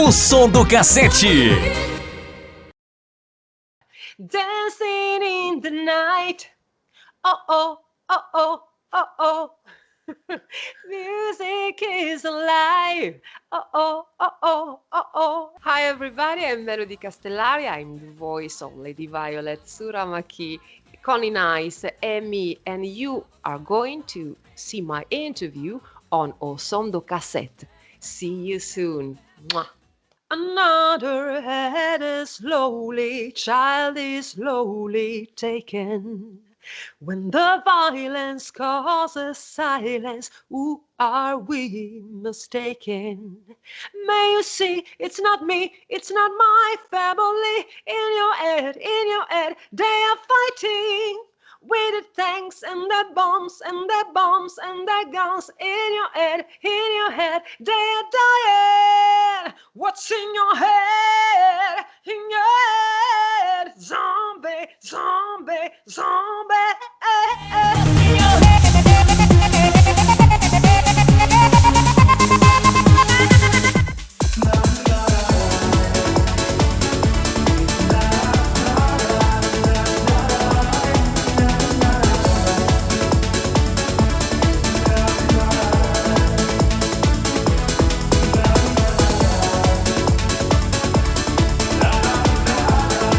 O som do cassete. Dancing in the night. Oh, oh, oh, oh, oh, oh. Music is alive. Oh, oh, oh, oh, oh, oh. Hi, everybody. I'm Melody Castellari. I'm the voice of Lady Violet Suramaki, Connie Nice, and me. And you are going to see my interview on O Som do Cassette. See you soon. Mwah. Another head is slowly, child is slowly taken. When the violence causes silence, who are we mistaken? May you see, it's not me, it's not my family. In your head, they are fighting. With the tanks and the bombs and the bombs and the guns in your head, they are dying. What's in your head?